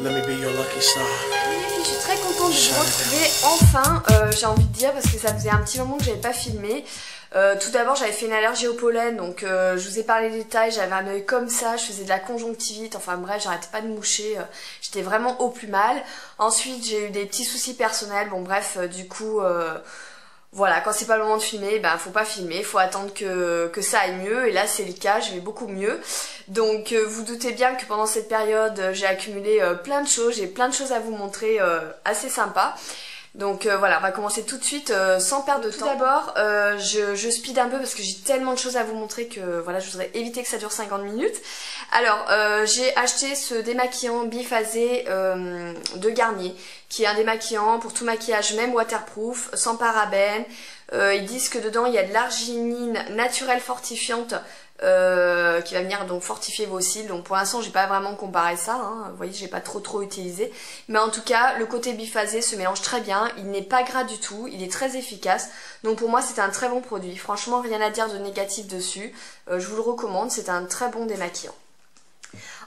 Let me be your lucky star. Je suis très contente de vous retrouver enfin, j'ai envie de dire, parce que ça faisait un petit moment que j'avais pas filmé. Tout d'abord j'avais fait une allergie au pollen, donc je vous ai parlé des détails, j'avais un œil comme ça, je faisais de la conjonctivite, enfin bref j'arrêtais pas de moucher, j'étais vraiment au plus mal. Ensuite j'ai eu des petits soucis personnels, bon bref du coup voilà, quand c'est pas le moment de filmer, ben faut pas filmer, faut attendre que ça aille mieux, et là c'est le cas, je vais beaucoup mieux. Donc vous doutez bien que pendant cette période j'ai accumulé plein de choses, j'ai plein de choses à vous montrer assez sympas. Donc voilà, on va commencer tout de suite sans perdre de temps. Tout d'abord, je speed un peu parce que j'ai tellement de choses à vous montrer que voilà, je voudrais éviter que ça dure 50 minutes. Alors, j'ai acheté ce démaquillant biphasé de Garnier, qui est un démaquillant pour tout maquillage, même waterproof, sans parabènes. Ils disent que dedans il y a de l'arginine naturelle fortifiante qui va venir donc fortifier vos cils. Donc pour l'instant j'ai pas vraiment comparé ça, hein. Vous voyez, j'ai pas trop utilisé, mais en tout cas le côté biphasé se mélange très bien, il n'est pas gras du tout, il est très efficace, donc pour moi c'est un très bon produit, franchement rien à dire de négatif dessus, je vous le recommande, c'est un très bon démaquillant.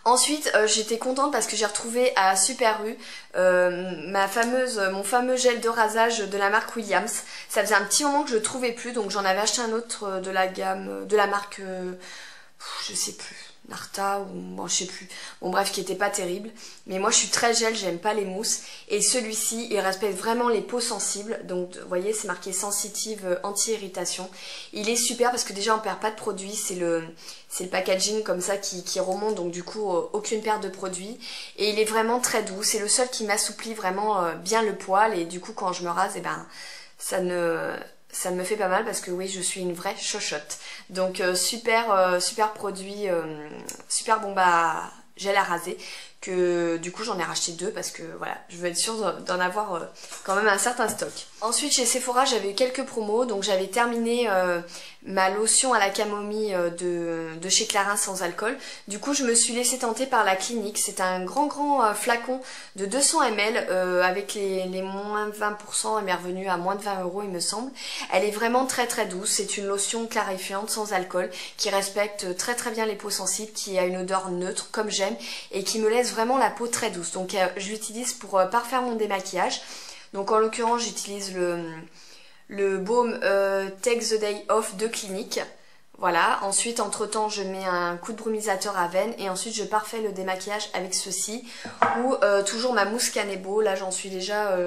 Ensuite j'étais contente parce que j'ai retrouvé à Super U mon fameux gel de rasage de la marque Williams. Ça faisait un petit moment que je le trouvais plus, donc j'en avais acheté un autre de la gamme, de la marque, je sais plus, Narta ou bon je sais plus, bon bref, qui était pas terrible. Mais moi je suis très gel, j'aime pas les mousses, et celui-ci il respecte vraiment les peaux sensibles, donc vous voyez c'est marqué sensitive anti-irritation. Il est super parce que déjà on perd pas de produit, c'est le packaging comme ça qui remonte, donc du coup aucune perte de produit, et il est vraiment très doux, c'est le seul qui m'assouplit vraiment bien le poil, et du coup quand je me rase, et ben ça ne me fait pas mal parce que oui, je suis une vraie chochotte. Donc super produit, super bombe à gel à raser, que du coup j'en ai racheté deux parce que voilà, je veux être sûre d'en avoir quand même un certain stock. Ensuite chez Sephora j'avais eu quelques promos, donc j'avais terminé ma lotion à la camomille de chez Clarins sans alcool. Du coup je me suis laissée tenter par la Clinique, c'est un grand flacon de 200 ml avec les moins 20%, elle m'est revenue à moins de 20 € il me semble. Elle est vraiment très douce, c'est une lotion clarifiante sans alcool qui respecte très bien les peaux sensibles, qui a une odeur neutre comme j'aime et qui me laisse vraiment la peau très douce. Donc je l'utilise pour parfaire mon démaquillage. Donc en l'occurrence j'utilise le baume Take the Day Off de Clinique. Voilà, ensuite entre temps je mets un coup de brumisateur à veine et ensuite je parfais le démaquillage avec ceci, ou toujours ma mousse Canebo. Là j'en suis déjà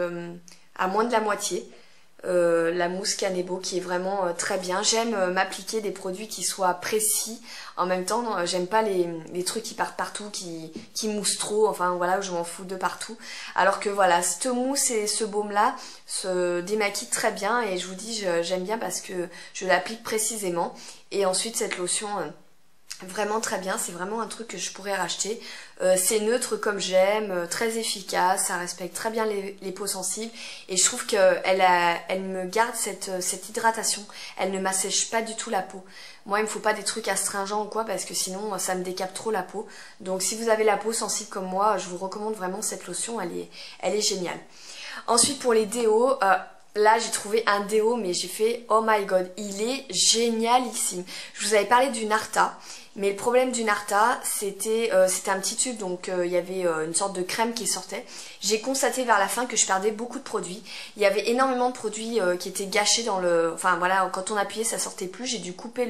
à moins de la moitié. La mousse Canebo qui est vraiment très bien. J'aime m'appliquer des produits qui soient précis. En même temps, j'aime pas les trucs qui partent partout, qui moussent trop, enfin voilà, je m'en fous de partout. Alors que voilà, cette mousse et ce baume là se démaquillent très bien, et je vous dis, j'aime bien parce que je l'applique précisément. Et ensuite cette lotion vraiment très bien, c'est vraiment un truc que je pourrais racheter. C'est neutre comme j'aime, très efficace, ça respecte très bien les peaux sensibles, et je trouve qu'elle me garde cette hydratation, elle ne m'assèche pas du tout la peau. Moi il me faut pas des trucs astringents ou quoi, parce que sinon ça me décape trop la peau. Donc si vous avez la peau sensible comme moi, je vous recommande vraiment cette lotion, elle est géniale. Ensuite pour les déos, là j'ai trouvé un déo, mais j'ai fait oh my god, il est génialissime. Je vous avais parlé du Narta, mais le problème du Narta c'était un petit tube, donc il y avait une sorte de crème qui sortait. J'ai constaté vers la fin que je perdais beaucoup de produits. Il y avait énormément de produits qui étaient gâchés dans le... Enfin voilà, quand on appuyait ça sortait plus, j'ai dû couper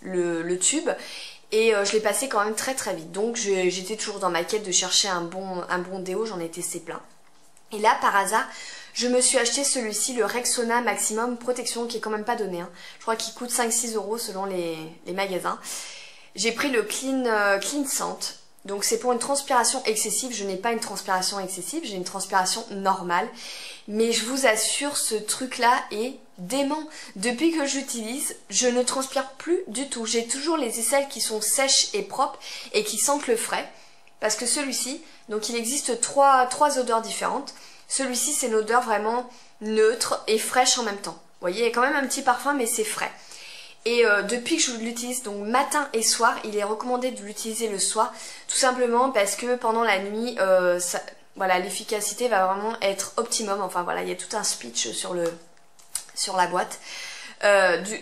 le tube. Et je l'ai passé quand même très vite. Donc j'étais toujours dans ma quête de chercher un bon déo, j'en ai testé plein. Et là par hasard je me suis acheté celui-ci, le Rexona Maximum Protection, qui est quand même pas donné, hein. Je crois qu'il coûte 5-6 € selon les magasins. J'ai pris le Clean Scent. Donc c'est pour une transpiration excessive. Je n'ai pas une transpiration excessive, j'ai une transpiration normale. Mais je vous assure, ce truc-là est dément. Depuis que j'utilise, je ne transpire plus du tout. J'ai toujours les aisselles qui sont sèches et propres et qui sentent le frais. Parce que celui-ci, donc il existe trois odeurs différentes. Celui-ci c'est une odeur vraiment neutre et fraîche en même temps. Vous voyez, il y a quand même un petit parfum, mais c'est frais. Et depuis que je l'utilise, donc matin et soir, il est recommandé de l'utiliser le soir, tout simplement parce que pendant la nuit, voilà, l'efficacité va vraiment être optimum. Enfin voilà, il y a tout un speech sur la boîte.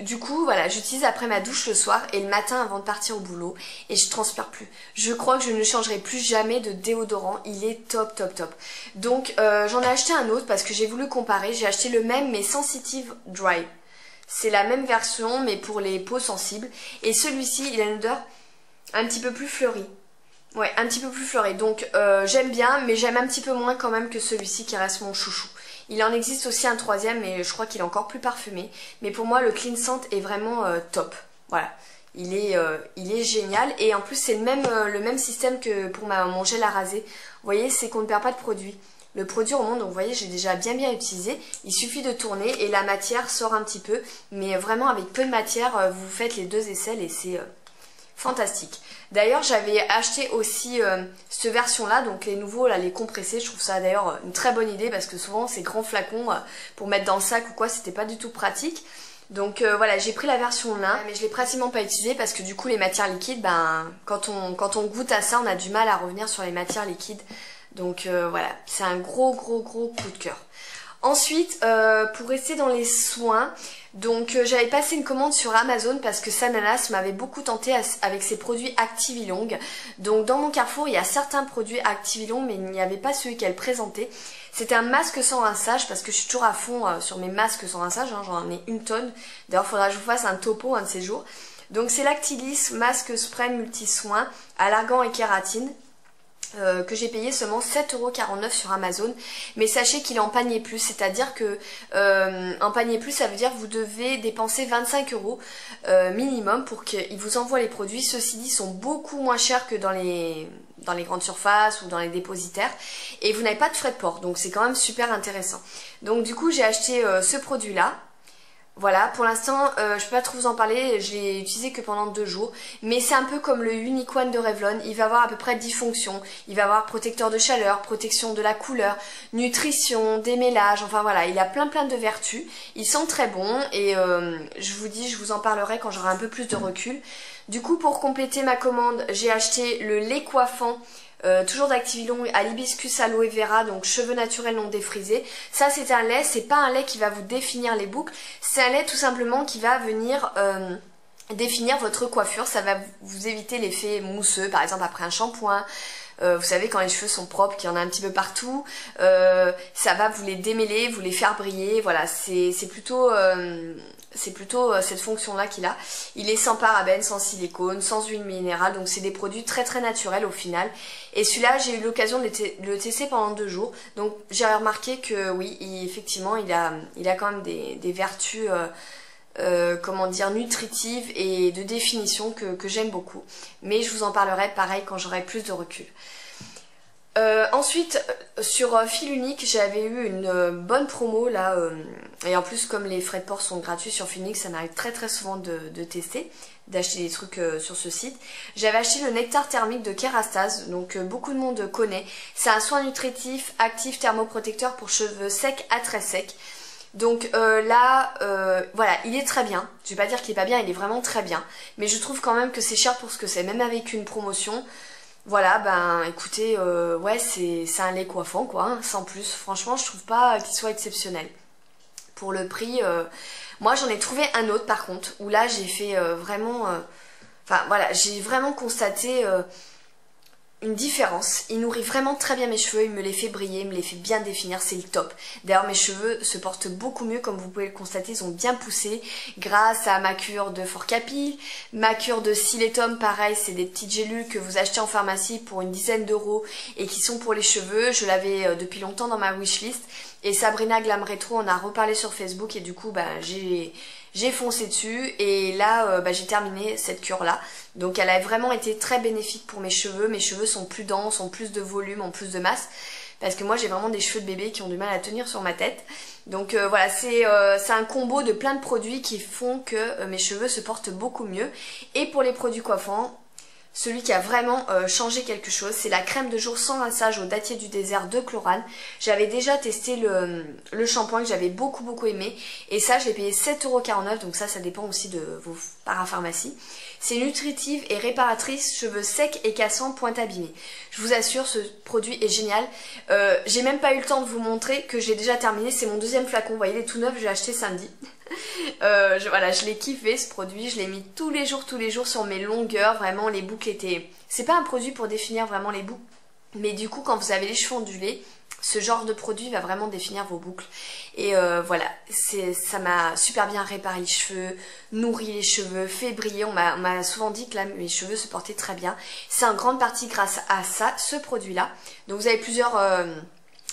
Du coup, voilà, j'utilise après ma douche le soir et le matin avant de partir au boulot et je transpire plus. Je crois que je ne changerai plus jamais de déodorant, il est top top top. Donc j'en ai acheté un autre parce que j'ai voulu comparer, j'ai acheté le même mais Sensitive Dry. C'est la même version mais pour les peaux sensibles et celui-ci il a une odeur un petit peu plus fleurie. Ouais, un petit peu plus fleurie, donc j'aime bien mais j'aime un petit peu moins quand même que celui-ci qui reste mon chouchou. Il en existe aussi un troisième mais je crois qu'il est encore plus parfumé. Mais pour moi le Clean Scent est vraiment top. Voilà, il est génial et en plus c'est le même système que pour mon gel à raser. Vous voyez, c'est qu'on ne perd pas de produit. Le produit remonte, donc vous voyez j'ai déjà bien utilisé. Il suffit de tourner et la matière sort un petit peu. Mais vraiment avec peu de matière vous faites les deux aisselles et c'est fantastique. D'ailleurs j'avais acheté aussi cette version là, donc les nouveaux là, les compressés. Je trouve ça d'ailleurs une très bonne idée parce que souvent ces grands flacons pour mettre dans le sac ou quoi c'était pas du tout pratique. Donc voilà, j'ai pris la version là, mais je l'ai pratiquement pas utilisée parce que du coup les matières liquides, ben quand on goûte à ça on a du mal à revenir sur les matières liquides. Donc voilà, c'est un gros coup de cœur. Ensuite, pour rester dans les soins, donc j'avais passé une commande sur Amazon parce que Sananas m'avait beaucoup tenté avec ses produits Activilong. Donc dans mon Carrefour, il y a certains produits Activilong mais il n'y avait pas celui qu'elle présentait. C'était un masque sans rinçage parce que je suis toujours à fond sur mes masques sans rinçage, hein, j'en ai une tonne. D'ailleurs, il faudra que je vous fasse un topo un de ces jours. Donc c'est l'Actilis Masque Spray Multi-Soins à l'argan et kératine. Que j'ai payé seulement 7,49 € sur Amazon, mais sachez qu'il est en panier plus, c'est-à-dire que en panier plus ça veut dire que vous devez dépenser 25 € minimum pour qu'il vous envoie les produits. Ceux-ci dit sont beaucoup moins chers que dans les grandes surfaces ou dans les dépositaires et vous n'avez pas de frais de port, donc c'est quand même super intéressant. Donc du coup j'ai acheté ce produit là. Voilà, pour l'instant, je peux pas trop vous en parler, je l'ai utilisé que pendant 2 jours. Mais c'est un peu comme le Unique One de Revlon, il va avoir à peu près 10 fonctions. Il va avoir protecteur de chaleur, protection de la couleur, nutrition, démêlage, enfin voilà, il a plein de vertus. Ils sont très bons et je vous dis, je vous en parlerai quand j'aurai un peu plus de recul. Du coup, pour compléter ma commande, j'ai acheté le lait coiffant. Toujours d'Activilong à l'hibiscus aloe vera, donc cheveux naturels non défrisés. Ça c'est un lait, c'est pas un lait qui va vous définir les boucles, c'est un lait tout simplement qui va venir définir votre coiffure. Ça va vous éviter l'effet mousseux par exemple après un shampoing. Vous savez quand les cheveux sont propres, qu'il y en a un petit peu partout, ça va vous les démêler, vous les faire briller. Voilà, c'est plutôt cette fonction-là qu'il a. Il est sans parabènes, sans silicone, sans huile minérale, donc c'est des produits très naturels au final. Et celui-là, j'ai eu l'occasion de le tester pendant 2 jours, donc j'ai remarqué que oui, effectivement, il a quand même des vertus comment dire, nutritives et de définition que j'aime beaucoup. Mais je vous en parlerai pareil quand j'aurai plus de recul. Ensuite, sur Fil Unique, j'avais eu une bonne promo là, et en plus comme les frais de port sont gratuits sur Fil Unique, ça m'arrive très souvent de tester, d'acheter des trucs sur ce site. J'avais acheté le nectar thermique de Kerastase, donc beaucoup de monde connaît. C'est un soin nutritif, actif, thermoprotecteur pour cheveux secs à très secs. Donc là, voilà, il est très bien. Je vais pas dire qu'il est pas bien, il est vraiment très bien. Mais je trouve quand même que c'est cher pour ce que c'est, même avec une promotion. Voilà, ben écoutez, ouais, c'est un lait coiffant quoi, hein, sans plus. Franchement, je trouve pas qu'il soit exceptionnel. Pour le prix, moi j'en ai trouvé un autre par contre, où là j'ai fait vraiment... Enfin voilà, j'ai vraiment constaté une différence. Il nourrit vraiment très bien mes cheveux, il me les fait briller, il me les fait bien définir, c'est le top. D'ailleurs mes cheveux se portent beaucoup mieux, comme vous pouvez le constater, ils ont bien poussé grâce à ma cure de Forcapil, ma cure de Siletum, pareil, c'est des petites gélules que vous achetez en pharmacie pour une dizaine d'euros et qui sont pour les cheveux. Je l'avais depuis longtemps dans ma wishlist et Sabrina Glam Retro en a reparlé sur Facebook et du coup bah, j'ai foncé dessus et là bah, j'ai terminé cette cure là. Donc elle a vraiment été très bénéfique pour mes cheveux sont plus denses, ont plus de volume, ont plus de masse. Parce que moi j'ai vraiment des cheveux de bébé qui ont du mal à tenir sur ma tête. Donc voilà, c'est un combo de plein de produits qui font que mes cheveux se portent beaucoup mieux. Et pour les produits coiffants, celui qui a vraiment changé quelque chose, c'est la crème de jour sans rinçage au dattier du désert de Chlorane. J'avais déjà testé le shampoing que j'avais beaucoup aimé. Et ça, je l'ai payé 7,49 €. Donc ça dépend aussi de vos parapharmacies. C'est nutritive et réparatrice, cheveux secs et cassants, pointe abîmée. Je vous assure, ce produit est génial. J'ai même pas eu le temps de vous montrer que j'ai déjà terminé. C'est mon deuxième flacon. Vous voyez, il est tout neuf, je l'ai acheté samedi. Voilà, je l'ai kiffé ce produit, je l'ai mis tous les jours sur mes longueurs, vraiment les boucles étaient... C'est pas un produit pour définir vraiment les boucles, mais du coup quand vous avez les cheveux ondulés, ce genre de produit va vraiment définir vos boucles. Et voilà, ça m'a super bien réparé les cheveux, nourri les cheveux, fait briller. On m'a souvent dit que là, mes cheveux se portaient très bien. C'est en grande partie grâce à ça, ce produit-là. Donc vous avez plusieurs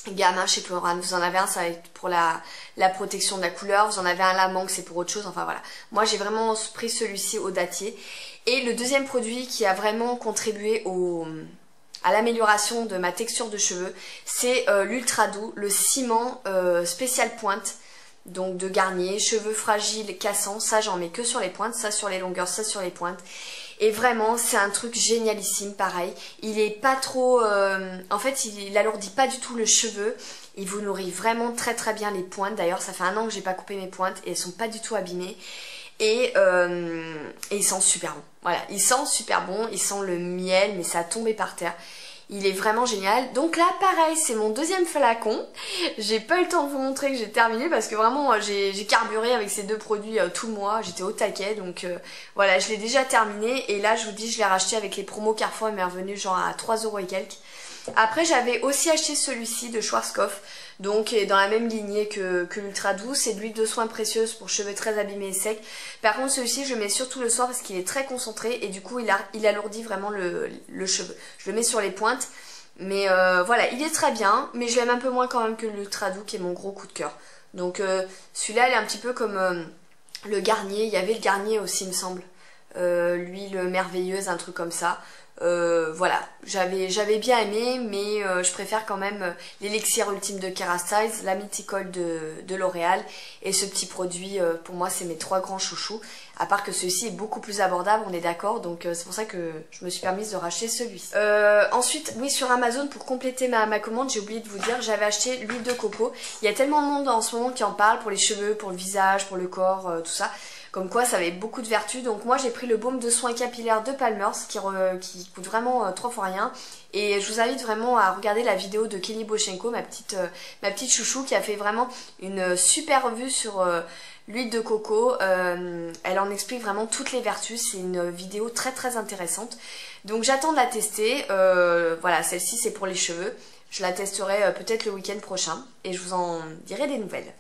gammes hein, chez Chlorane. Vous en avez un, ça va être pour la protection de la couleur. Vous en avez un là, mangue, c'est pour autre chose. Enfin voilà, moi j'ai vraiment pris celui-ci au dattier. Et le deuxième produit qui a vraiment contribué à l'amélioration de ma texture de cheveux, c'est l'Ultra Doux, le ciment spécial pointe, donc de Garnier, cheveux fragiles, cassants, ça j'en mets que sur les pointes, ça sur les longueurs, ça sur les pointes. Et vraiment c'est un truc génialissime, pareil, il est pas trop, en fait il alourdit pas du tout le cheveu, il vous nourrit vraiment très très bien les pointes, d'ailleurs ça fait 1 an que j'ai pas coupé mes pointes et elles sont pas du tout abîmées. Et il sent super bon. Voilà, il sent super bon, il sent le miel, mais ça a tombé par terre. Il est vraiment génial. Donc là, pareil, c'est mon deuxième flacon. J'ai pas eu le temps de vous montrer que j'ai terminé parce que vraiment, j'ai carburé avec ces deux produits tout le mois. J'étais au taquet, donc voilà, je l'ai déjà terminé. Et là, je vous dis, je l'ai racheté avec les promos Carrefour. Il m'est revenu genre à 3 € et quelques. Après, j'avais aussi acheté celui-ci de Schwarzkopf, donc dans la même lignée que l'Ultra Doux. C'est de l'huile de soin précieuse pour cheveux très abîmés et secs. Par contre, celui-ci, je le mets surtout le soir parce qu'il est très concentré et du coup, il alourdit vraiment le cheveu. Je le mets sur les pointes, mais voilà, il est très bien, mais je l'aime un peu moins quand même que l'Ultra Doux qui est mon gros coup de cœur. Donc celui-là, il est un petit peu comme le Garnier. Il y avait le Garnier aussi, il me semble. L'huile merveilleuse, un truc comme ça. Voilà, j'avais bien aimé, mais je préfère quand même l'élixir ultime de Kerastase, la Mythical de L'Oréal et ce petit produit, pour moi c'est mes 3 grands chouchous, à part que celui-ci est beaucoup plus abordable, on est d'accord, donc c'est pour ça que je me suis permise de racheter celui-ci. Ensuite, oui, sur Amazon, pour compléter ma commande, j'ai oublié de vous dire, j'avais acheté l'huile de coco. Il y a tellement de monde en ce moment qui en parle pour les cheveux, pour le visage, pour le corps, tout ça. Comme quoi ça avait beaucoup de vertus. Donc moi j'ai pris le baume de soin capillaire de Palmer's qui coûte vraiment 3 fois rien. Et je vous invite vraiment à regarder la vidéo de Kelly Bochenko, ma petite chouchou, qui a fait vraiment une super revue sur l'huile de coco. Elle en explique vraiment toutes les vertus. C'est une vidéo très très intéressante. Donc j'attends de la tester. Voilà, celle-ci c'est pour les cheveux. Je la testerai peut-être le week-end prochain et je vous en dirai des nouvelles.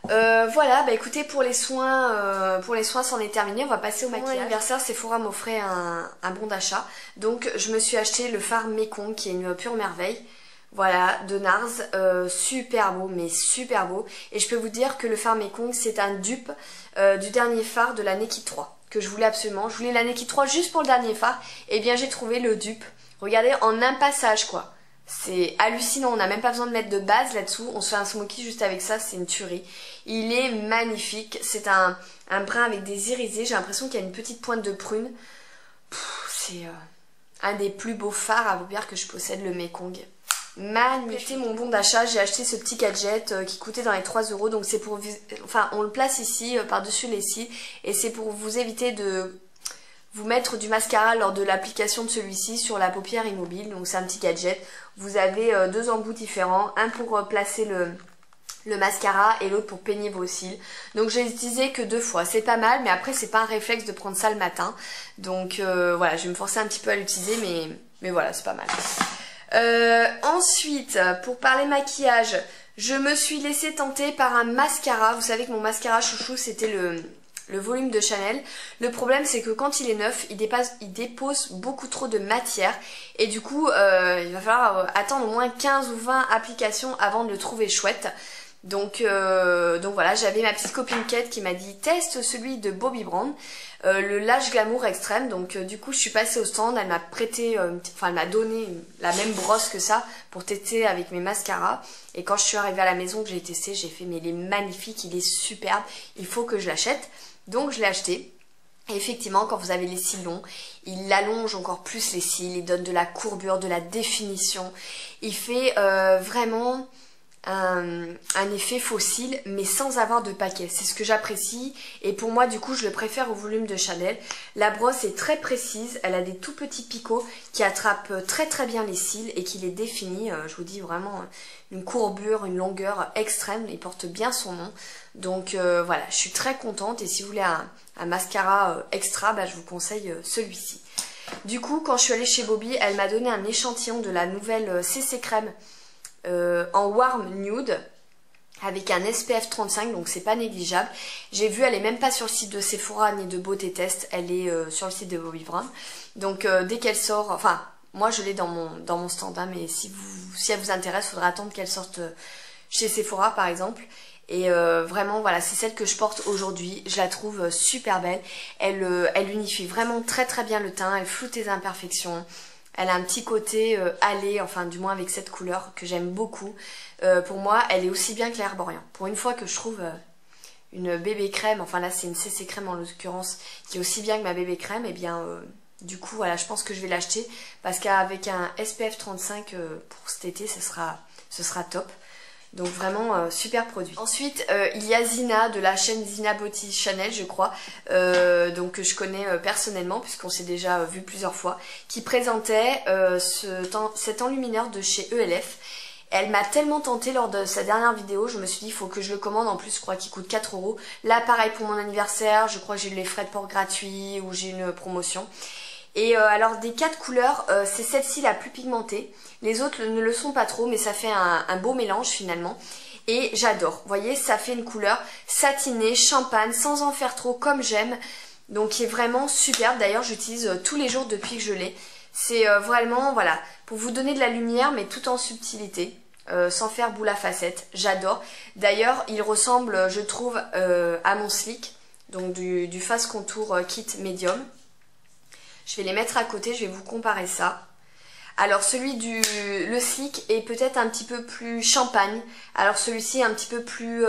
Voilà, bah écoutez, pour les soins c'en est terminé. On va passer au maquillage. Pour mon anniversaire, Sephora m'offrait un bon d'achat. Donc je me suis acheté le fard Mekong qui est une pure merveille. Voilà, de NARS, super beau, mais super beau. Et je peux vous dire que le fard Mekong, c'est un dupe du dernier fard de la Naked 3 que je voulais absolument. Je voulais la Naked 3 juste pour le dernier fard. Et bien j'ai trouvé le dupe. Regardez, en un passage quoi. C'est hallucinant, on n'a même pas besoin de mettre de base là-dessous, on se fait un smoky juste avec ça, c'est une tuerie. Il est magnifique, c'est un brun avec des irisés, j'ai l'impression qu'il y a une petite pointe de prune. C'est un des plus beaux fards à paupières que je possède, le Mekong. Magnifique. C'était mon bon d'achat, j'ai acheté ce petit gadget qui coûtait dans les 3 €, donc c'est pour... Enfin, on le place ici, par-dessus les cils, et c'est pour vous éviter de... vous mettre du mascara lors de l'application de celui-ci sur la paupière immobile. Donc c'est un petit gadget. Vous avez 2 embouts différents, un pour placer le mascara et l'autre pour peigner vos cils. Donc j'ai utilisé que 2 fois, c'est pas mal, mais après c'est pas un réflexe de prendre ça le matin. Donc voilà, je vais me forcer un petit peu à l'utiliser, mais voilà, c'est pas mal. Ensuite, pour parler maquillage, je me suis laissée tenter par un mascara. Vous savez que mon mascara chouchou c'était le volume de Chanel. Le problème c'est que quand il est neuf, il dépose beaucoup trop de matière et du coup il va falloir attendre au moins 15 ou 20 applications avant de le trouver chouette. Donc voilà, j'avais ma petite copine Kate qui m'a dit teste celui de Bobbi Brown, le Lash Glamour Extrême. Donc du coup je suis passée au stand, elle m'a prêté, enfin elle m'a donné la même brosse que ça pour tester avec mes mascaras. Et quand je suis arrivée à la maison que j'ai testé, j'ai fait mais il est magnifique, il est superbe, il faut que je l'achète. Donc je l'ai acheté. Et effectivement, quand vous avez les cils longs, il allonge encore plus les cils, il donne de la courbure, de la définition. Il fait vraiment un effet faux cils mais sans avoir de paquet. C'est ce que j'apprécie et pour moi du coup je le préfère au volume de Chanel. La brosse est très précise, elle a des tout petits picots qui attrapent très très bien les cils et qui les définit, je vous dis vraiment une courbure, une longueur extrême, il porte bien son nom. Donc voilà, je suis très contente et si vous voulez un mascara extra, bah, je vous conseille celui-ci. Du coup quand je suis allée chez Bobbi, elle m'a donné un échantillon de la nouvelle CC Crème en warm nude avec un SPF 35, donc c'est pas négligeable. J'ai vu, elle est même pas sur le site de Sephora ni de Beauté Test, elle est sur le site de Bobbi Brown. Donc dès qu'elle sort, enfin moi je l'ai dans mon stand, hein, mais si elle vous intéresse, il faudra attendre qu'elle sorte chez Sephora par exemple. Et vraiment voilà, c'est celle que je porte aujourd'hui, je la trouve super belle. Elle unifie vraiment très très bien le teint, elle floute les imperfections. Elle a un petit côté allé, enfin du moins avec cette couleur que j'aime beaucoup. Pour moi, elle est aussi bien que l'Herborian. Pour une fois que je trouve une bébé crème, enfin là c'est une CC crème en l'occurrence, qui est aussi bien que ma bébé crème, et bien du coup voilà, je pense que je vais l'acheter parce qu'avec un SPF 35 pour cet été, ce sera top. Donc vraiment super produit. Ensuite il y a Zina de la chaîne Zina Beauty Chanel je crois, donc que je connais personnellement puisqu'on s'est déjà vu plusieurs fois, qui présentait cet enlumineur de chez ELF. Elle m'a tellement tentée lors de sa dernière vidéo, je me suis dit il faut que je le commande, en plus je crois qu'il coûte 4 €. Là pareil pour mon anniversaire, je crois que j'ai eu les frais de port gratuits ou j'ai une promotion. Et alors des 4 couleurs, c'est celle-ci la plus pigmentée. Les autres ne le sont pas trop, mais ça fait un beau mélange finalement. Et j'adore. Vous voyez, ça fait une couleur satinée, champagne, sans en faire trop, comme j'aime. Donc qui est vraiment superbe. D'ailleurs, j'utilise tous les jours depuis que je l'ai. C'est vraiment, voilà, pour vous donner de la lumière, mais tout en subtilité. Sans faire boule à facettes. J'adore. D'ailleurs, il ressemble, je trouve, à mon Sleek. Donc du Face Contour Kit Medium. Je vais les mettre à côté, je vais vous comparer ça. Alors celui le Sleek est peut-être un petit peu plus champagne. Alors celui-ci est un petit peu plus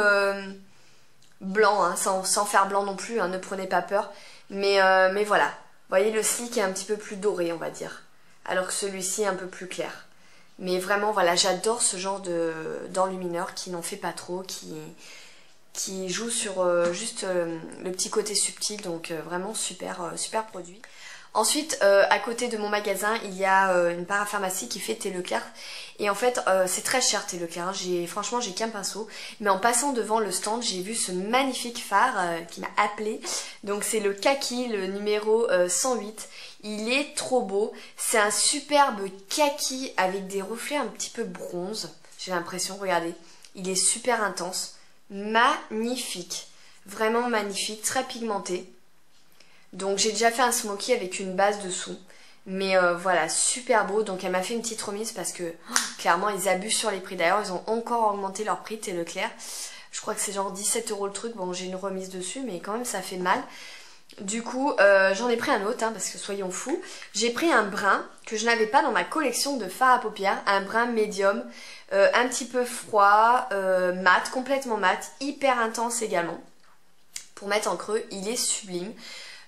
blanc, hein, sans faire blanc non plus, hein, ne prenez pas peur. Mais voilà, vous voyez le Sleek est un petit peu plus doré on va dire. Alors que celui-ci est un peu plus clair. Mais vraiment voilà, j'adore ce genre d'enlumineur qui n'en fait pas trop, qui joue sur juste le petit côté subtil. Donc vraiment super produit. Ensuite, à côté de mon magasin, il y a une parapharmacie qui fait Thé Leclerc. Et en fait, c'est très cher Thé Leclerc. Franchement, j'ai qu'un pinceau. Mais en passant devant le stand, j'ai vu ce magnifique fard qui m'a appelé. Donc c'est le kaki, le numéro 108. Il est trop beau. C'est un superbe kaki avec des reflets un petit peu bronze. J'ai l'impression, regardez. Il est super intense. Magnifique. Vraiment magnifique, très pigmenté. Donc j'ai déjà fait un smoky avec une base dessous. Mais voilà, super beau. Donc elle m'a fait une petite remise parce que clairement ils abusent sur les prix. D'ailleurs ils ont encore augmenté leur prix, Thé Leclerc. Je crois que c'est genre 17 € le truc. Bon j'ai une remise dessus mais quand même ça fait mal. Du coup j'en ai pris un autre hein, parce que soyons fous. J'ai pris un brun que je n'avais pas dans ma collection de fard à paupières. Un brun médium, un petit peu froid, mat, complètement mat, hyper intense également. Pour mettre en creux, il est sublime.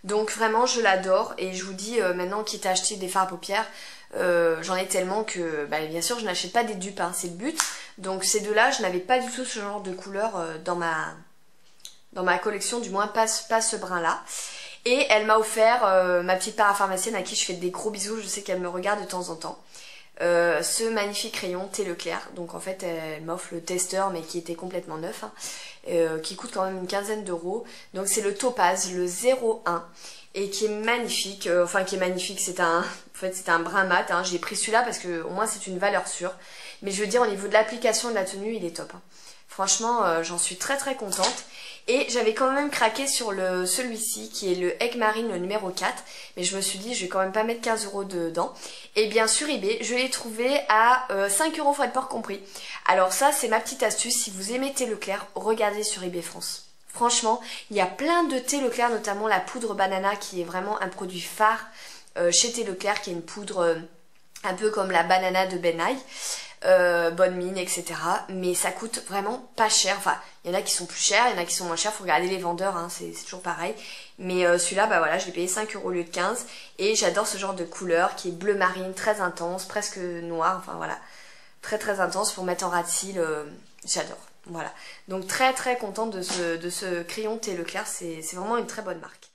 Donc vraiment je l'adore et je vous dis maintenant quitte à acheter des fards à paupières, j'en ai tellement que bah, bien sûr je n'achète pas des dupes, hein, c'est le but. Donc ces deux-là je n'avais pas du tout ce genre de couleur dans ma collection, du moins pas ce brun là. Et elle m'a offert, ma petite parapharmacienne à qui je fais des gros bisous, je sais qu'elle me regarde de temps en temps. Ce magnifique rayon Thé Leclerc. Donc en fait elle m'offre le testeur mais qui était complètement neuf hein, qui coûte quand même une quinzaine d'euros. Donc c'est le Topaz, le 01 et qui est magnifique, enfin qui est magnifique, c'est en fait c'est un brun mat hein. J'ai pris celui-là parce que au moins c'est une valeur sûre. Mais je veux dire au niveau de l'application et de la tenue il est top hein. Franchement j'en suis très très contente. Et j'avais quand même craqué sur celui-ci qui est le Egg Marine le numéro 4. Mais je me suis dit je vais quand même pas mettre 15 € dedans. Et bien sur eBay je l'ai trouvé à 5 € frais de port compris. Alors ça c'est ma petite astuce, si vous aimez Thé Leclerc, regardez sur eBay France. Franchement il y a plein de Thé Leclerc, notamment la poudre banana qui est vraiment un produit phare chez Thé Leclerc, qui est une poudre un peu comme la banana de Ben Nye. Bonne mine, etc. Mais ça coûte vraiment pas cher. Enfin, il y en a qui sont plus chers, il y en a qui sont moins chers. Faut regarder les vendeurs, hein, c'est toujours pareil. Mais celui-là, bah voilà, je l'ai payé 5 € au lieu de 15. Et j'adore ce genre de couleur qui est bleu marine, très intense, presque noir. Enfin voilà, très très intense pour mettre en ras de cils j'adore. Voilà. Donc très très contente de ce crayon Thé Leclerc, c'est vraiment une très bonne marque.